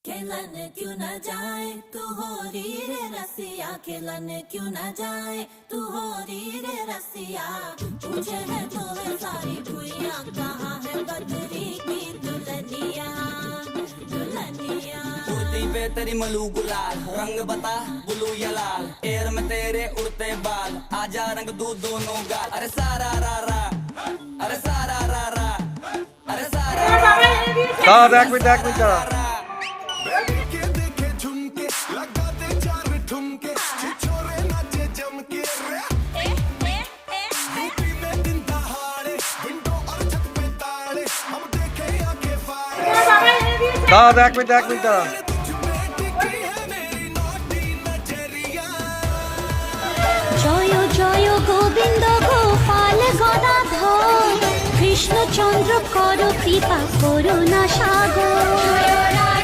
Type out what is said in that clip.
खेलन क्यों न जाए तू होरी रे रसिया, खेलन क्यों न जाए तू होरी रे रसिया। पूछे है तो वे सारी भुइयां, कहाँ है बदरी की दुल्हनिया दुल्हनिया। उड़ती पे तेरी मलू गुलाल, रंग बता ब्लू या लाल, एयर में तेरे उड़ते बाल, आजा रंग दू दोनों गाल। अरे सारा रा रा, अरे सारा रा रा, अरे सारा रा रा। এক মিনিট দাঁড়া। এক মিনিট দাঁড়া। জয় জয় গোবিন্দ গোপাল গদাধর, কৃষ্ণচন্দ্র কর কৃপা করুণা সাগর।